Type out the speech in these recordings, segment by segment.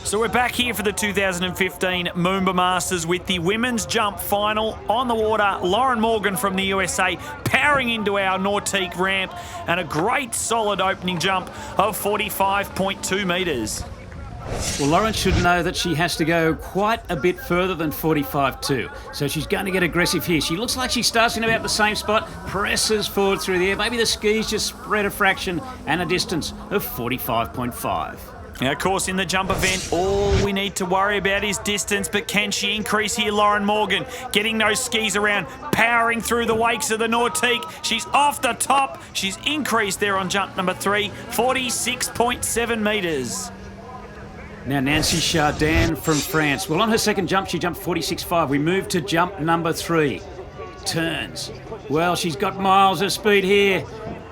So we're back here for the 2015 Moomba Masters with the women's jump final on the water. Lauren Morgan from the USA powering into our Nautique ramp and a great solid opening jump of 45.2 metres. Well, Lauren should know that she has to go quite a bit further than 45.2, so she's going to get aggressive here. She looks like she starts in about the same spot, presses forward through the air. Maybe the skis just spread a fraction and a distance of 45.5. Now, of course, in the jump event, all we need to worry about is distance, but can she increase here? Lauren Morgan getting those skis around, powering through the wakes of the Nautique. She's off the top. She's increased there on jump number 3, 46.7 metres. Now, Nancy Chardin from France. Well, on her second jump, she jumped 46.5. We move to jump number 3. Turns. Well, she's got miles of speed here.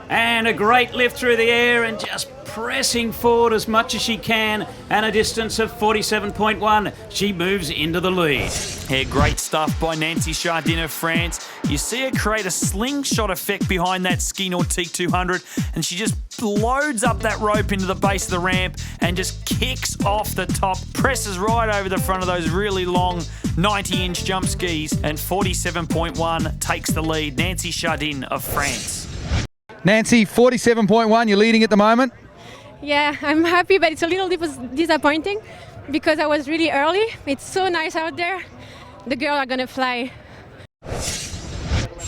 And a great lift through the air and just pressing forward as much as she can, and a distance of 47.1. She moves into the lead. Yeah, great stuff by Nancy Chardin of France. You see her create a slingshot effect behind that ski Nautique 200, and she just loads up that rope into the base of the ramp and just kicks off the top, presses right over the front of those really long 90-inch jump skis, and 47.1 takes the lead. Nancy Chardin of France. Nancy, 47.1, you're leading at the moment. Yeah, I'm happy, but it's a little disappointing because I was really early. It's so nice out there. The girls are going to fly.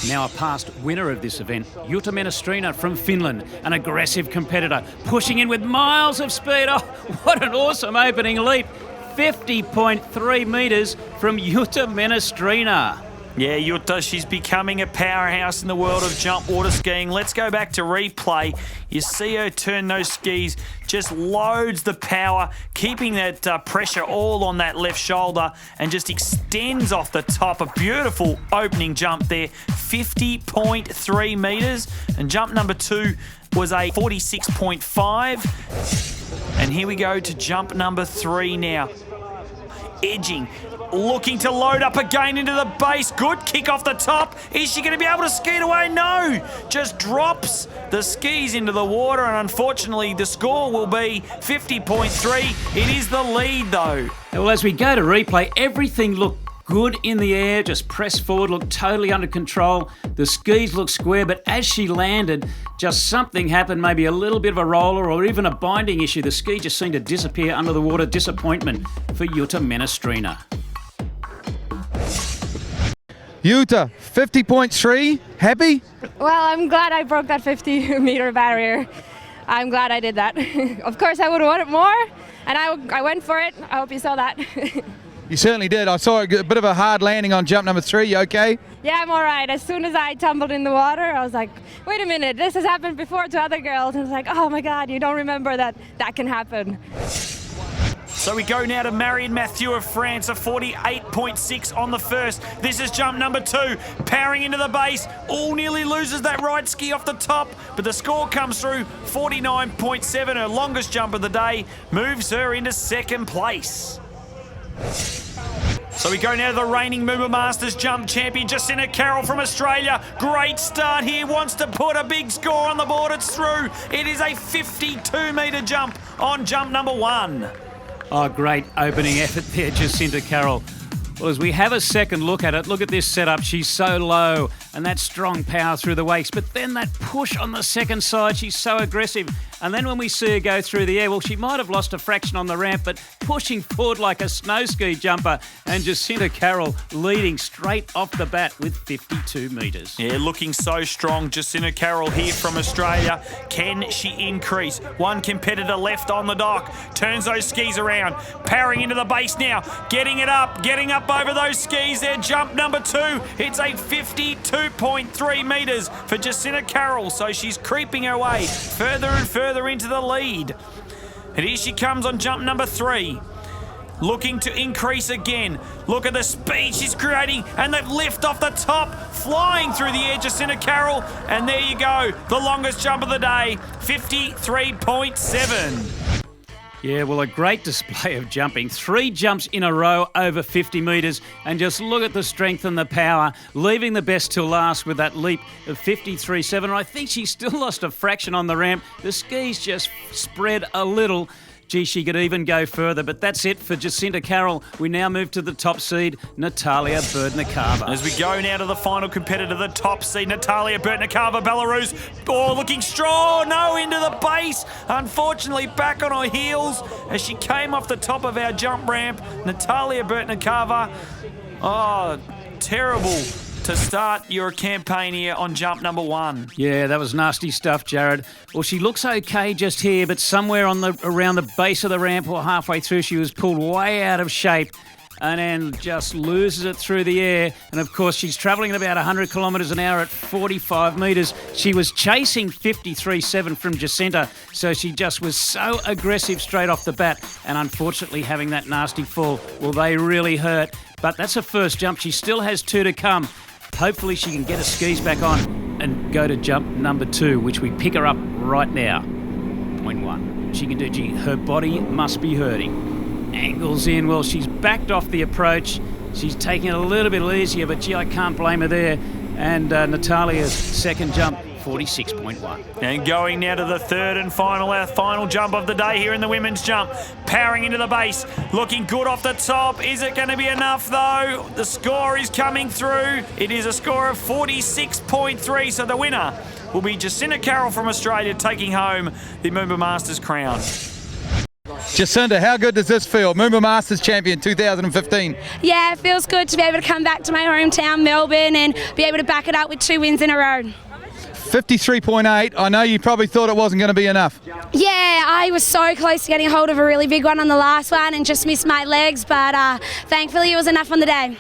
Now a past winner of this event, Jutta Menestrina from Finland, an aggressive competitor, pushing in with miles of speed. Oh, what an awesome opening leap. 50.3 metres from Jutta Menestrina. Yeah, Jutta, she's becoming a powerhouse in the world of jump water skiing. Let's go back to replay. You see her turn those skis, just loads the power, keeping that pressure all on that left shoulder, and just extends off the top. A beautiful opening jump there, 50.3 metres. And jump number 2 was a 46.5. And here we go to jump number 3 now. Edging, looking to load up again into the base. Good kick off the top. Is she going to be able to ski it away? No. Just drops the skis into the water, and unfortunately the score will be 50.3. It is the lead though. Well, as we go to replay, everything looked good in the air, just pressed forward, looked totally under control. The skis looked square, but as she landed, just something happened, maybe a little bit of a roller or even a binding issue. The ski just seemed to disappear under the water. Disappointment for Jutta Menestrina. Jutta, 50.3, happy? Well, I'm glad I broke that 50-meter barrier. I'm glad I did that. Of course, I would have wanted more, and I went for it. I hope you saw that. You certainly did. I saw a bit of a hard landing on jump number 3. You okay? Yeah, I'm all right. As soon as I tumbled in the water, I was like, wait a minute, this has happened before to other girls. And it's like, oh my God, you don't remember that can happen. So we go now to Marion Mathieu of France, a 48.6 on the first. This is jump number 2, powering into the base. All nearly loses that right ski off the top, but the score comes through, 49.7. Her longest jump of the day moves her into second place. So we go now to the reigning Moomba Masters jump champion, Jacinta Carroll from Australia. Great start here, wants to put a big score on the board. It's through. It is a 52-metre jump on jump number 1. Oh, great opening effort there, Jacinta Carroll. Well, as we have a second look at it, look at this setup. She's so low, and that strong power through the wakes. But then that push on the second side, she's so aggressive. And then when we see her go through the air, well, she might have lost a fraction on the ramp, but pushing forward like a snow ski jumper. And Jacinta Carroll leading straight off the bat with 52 metres. Yeah, looking so strong. Jacinta Carroll here from Australia. Can she increase? One competitor left on the dock. Turns those skis around. Powering into the base now. Getting up over those skis there. Jump number 2. It's a 52.3 metres for Jacinta Carroll. So she's creeping her way further and further into the lead. And here she comes on jump number 3. Looking to increase again. Look at the speed she's creating and that lift off the top. Flying through the air, Jacinta Carroll. And there you go. The longest jump of the day, 53.7. Yeah, well, a great display of jumping. 3 jumps in a row over 50 metres, and just look at the strength and the power, leaving the best till last with that leap of 53.7. I think she still lost a fraction on the ramp. The skis just spread a little. Gee, she could even go further, but that's it for Jacinta Carroll. We now move to the top seed, Natalia Berdnikava. As we go now to the final competitor, the top seed, Natalia Berdnikava, Belarus. Oh, looking strong. No, into the base. Unfortunately, back on her heels as she came off the top of our jump ramp. Natalia Berdnikava. Oh, terrible to start your campaign here on jump number 1. Yeah, that was nasty stuff, Jared. Well, she looks okay just here, but somewhere around the base of the ramp or halfway through, she was pulled way out of shape and then just loses it through the air. And, of course, she's travelling at about 100 kilometres an hour at 45 metres. She was chasing 53.7 from Jacinta, so she just was so aggressive straight off the bat. And, unfortunately, having that nasty fall, well, they really hurt. But that's her first jump. She still has 2 to come. Hopefully she can get her skis back on and go to jump number 2, which we pick her up right now. Point 1. She can do, gee, her body must be hurting. Angles in, well, she's backed off the approach. She's taking it a little bit easier, but gee, I can't blame her there. And Natalia's second jump, 46.1. And going now to the third and our final jump of the day here in the women's jump. Powering into the base, looking good off the top. Is it going to be enough though? The score is coming through. It is a score of 46.3, so the winner will be Jacinta Carroll from Australia taking home the Moomba Masters crown. Jacinta, how good does this feel? Moomba Masters champion 2015. Yeah, it feels good to be able to come back to my hometown, Melbourne, and be able to back it up with 2 wins in a row. 53.8. I know you probably thought it wasn't going to be enough. Yeah, I was so close to getting a hold of a really big one on the last one and just missed my legs, but thankfully it was enough on the day.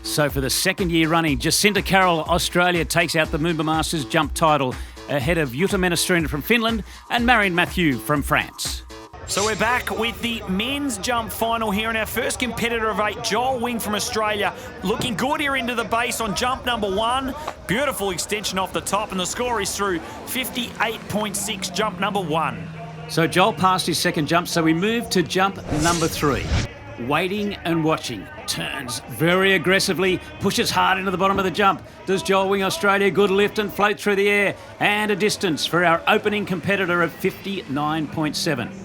So for the second year running, Jacinta Carroll, Australia, takes out the Moomba Masters jump title ahead of Jutta Menestrina from Finland and Marion Mathieu from France. So we're back with the men's jump final here, and our first competitor of 8, Joel Wing from Australia, looking good here into the base on jump number 1. Beautiful extension off the top, and the score is through 58.6, jump number 1. So Joel passed his second jump, so we move to jump number 3. Waiting and watching. Turns very aggressively, pushes hard into the bottom of the jump. Does Joel Wing Australia good lift and float through the air, and a distance for our opening competitor of 59.7.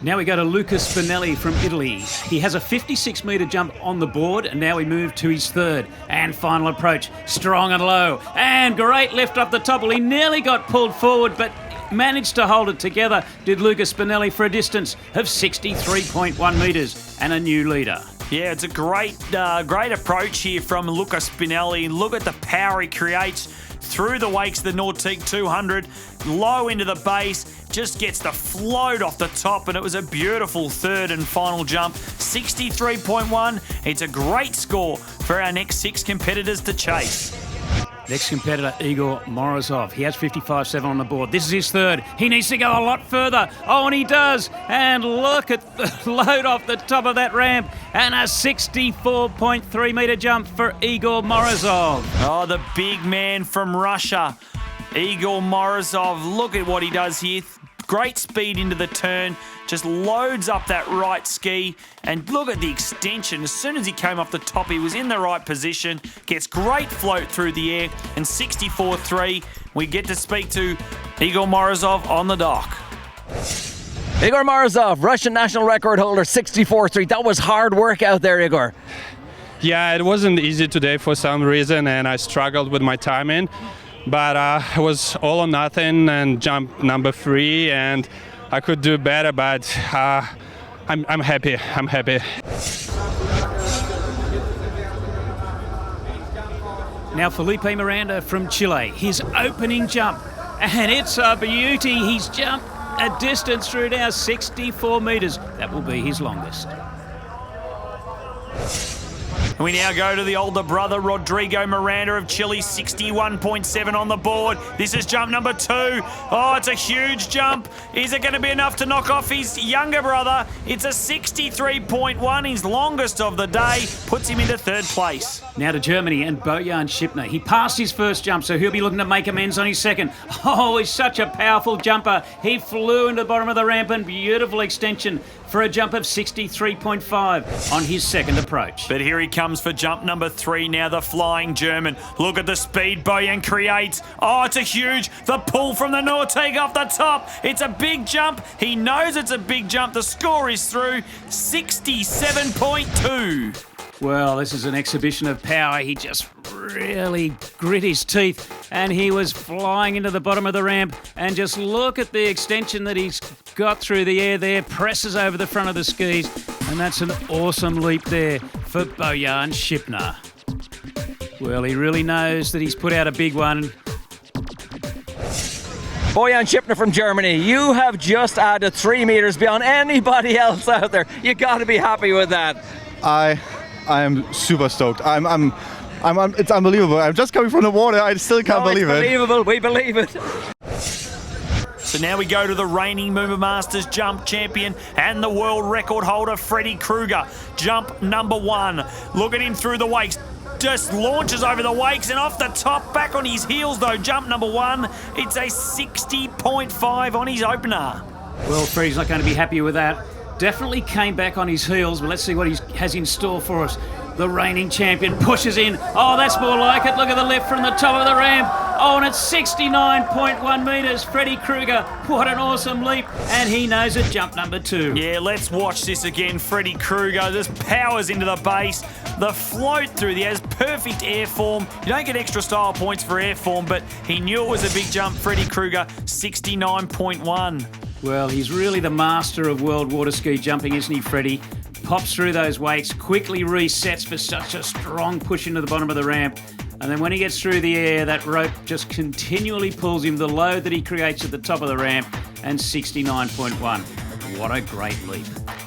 Now we go to Luca Spinelli from Italy. He has a 56-metre jump on the board, and now we move to his third and final approach. Strong and low, and great lift up the top. Well, he nearly got pulled forward, but managed to hold it together, did Luca Spinelli, for a distance of 63.1 metres and a new leader. Yeah, it's a great approach here from Luca Spinelli. Look at the power he creates through the wakes of the Nautique 200, low into the base, just gets the float off the top, and it was a beautiful third and final jump, 63.1. It's a great score for our next 6 competitors to chase. Next competitor, Igor Morozov. He has 55.7 on the board. This is his third. He needs to go a lot further. Oh, and he does. And look at the load off the top of that ramp. And a 64.3 metre jump for Igor Morozov. Oh, the big man from Russia, Igor Morozov. Look at what he does here. Great speed into the turn, just loads up that right ski, and look at the extension. As soon as he came off the top, he was in the right position, gets great float through the air, and 64.3. We get to speak to Igor Morozov on the dock. Igor Morozov, Russian national record holder, 64.3. That was hard work out there, Igor. Yeah, it wasn't easy today for some reason, and I struggled with my timing. But it was all or nothing, and jump number 3, and I could do better, but I'm happy. I'm happy. Now Felipe Miranda from Chile, his opening jump, and it's a beauty. He's jumped a distance through now 64 metres. That will be his longest. We now go to the older brother, Rodrigo Miranda of Chile, 61.7 on the board. This is jump number 2. Oh, it's a huge jump. Is it going to be enough to knock off his younger brother? It's a 63.1, his longest of the day, puts him into third place. Now to Germany and Bojan Schipner. He passed his first jump, so he'll be looking to make amends on his second. Oh, he's such a powerful jumper. He flew into the bottom of the ramp, and beautiful extension for a jump of 63.5 on his second approach. But here he comes for jump number 3 now, the flying German. Look at the speed Bojan creates. Oh, it's a huge, the pull from the Nordic off the top. It's a big jump. He knows it's a big jump. The score is through 67.2. Well, this is an exhibition of power. He just really grit his teeth and he was flying into the bottom of the ramp. And just look at the extension that he's got through the air there, presses over the front of the skis. And that's an awesome leap there for Bojan Schipner. Well, he really knows that he's put out a big one. Bojan Schipner from Germany, you have just added 3 meters beyond anybody else out there. You got to be happy with that. I am super stoked. It's unbelievable. I'm just coming from the water. I still can't believe it. Unbelievable. We believe it. So now we go to the reigning Moomba Masters jump champion and the world record holder, Freddy Krueger. Jump number 1. Look at him through the wakes. Just launches over the wakes and off the top, back on his heels though. Jump number 1. It's a 60.5 on his opener. Well, Freddie's not going to be happy with that. Definitely came back on his heels, but let's see what he has in store for us. The reigning champion pushes in. Oh, that's more like it. Look at the lift from the top of the ramp. Oh, and it's 69.1 metres. Freddy Krueger, what an awesome leap. And he knows it, jump number 2. Yeah, let's watch this again. Freddy Krueger just powers into the base. The float through the has perfect air form. You don't get extra style points for air form, but he knew it was a big jump. Freddy Krueger, 69.1. Well, he's really the master of world water ski jumping, isn't he, Freddie? Pops through those wakes, quickly resets for such a strong push into the bottom of the ramp. And then when he gets through the air, that rope just continually pulls him, the load that he creates at the top of the ramp, and 69.1. What a great leap.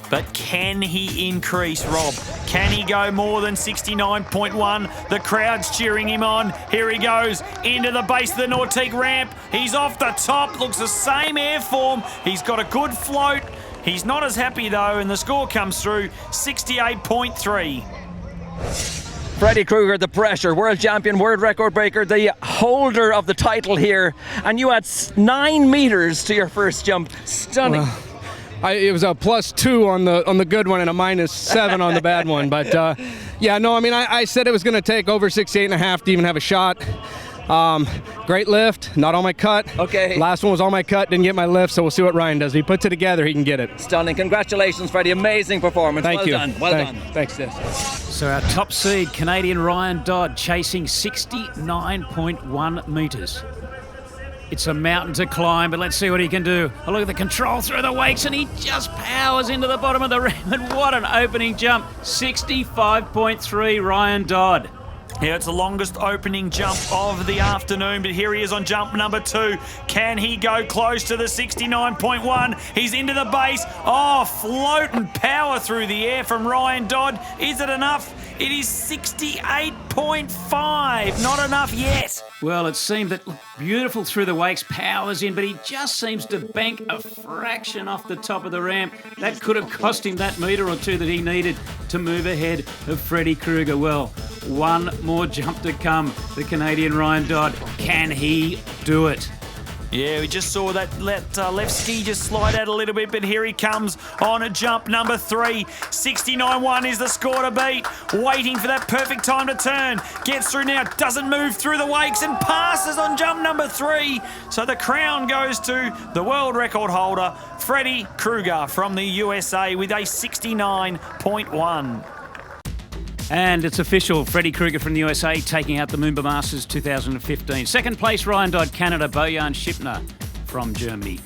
But can he increase, Rob? Can he go more than 69.1? The crowd's cheering him on. Here he goes into the base of the Nordic ramp. He's off the top, looks the same air form. He's got a good float. He's not as happy though, and the score comes through 68.3. Freddy Krueger, the pressure, world champion, world record breaker, the holder of the title here, and you had 9 meters to your first jump. Stunning. It was a +2 on the good one and a -7 on the bad one. But yeah, no, I mean, I said it was going to take over 68.5 to even have a shot. Great lift, not on my cut. Okay. Last one was on my cut, didn't get my lift, so we'll see what Ryan does. If he puts it together, he can get it. Stunning. Congratulations, Freddie. Amazing performance. Thank you. Done. Well done. Thanks, Des. So our top seed, Canadian Ryan Dodd, chasing 69.1 metres. It's a mountain to climb, but let's see what he can do. Oh, look at the control through the wakes, and he just powers into the bottom of the ramp, and what an opening jump. 65.3, Ryan Dodd. Yeah, it's the longest opening jump of the afternoon, but here he is on jump number 2. Can he go close to the 69.1? He's into the base. Oh, float and power through the air from Ryan Dodd. Is it enough? It is 68.5. Not enough yet. Well, it seemed that beautiful through the wakes, powers in, but he just seems to bank a fraction off the top of the ramp. That could have cost him that metre or 2 that he needed to move ahead of Freddy Krueger. Well, one more jump to come. The Canadian Ryan Dodd. Can he do it? Yeah, we just saw that left ski just slide out a little bit, but here he comes on a jump number 3. 69.1 is the score to beat. Waiting for that perfect time to turn. Gets through now, doesn't move through the wakes and passes on jump number 3. So the crown goes to the world record holder, Freddy Krueger from the USA with a 69.1. And it's official, Freddy Krueger from the USA taking out the Moomba Masters 2015. Second place, Ryan Dodd, Canada, Bojan Schipner from Germany.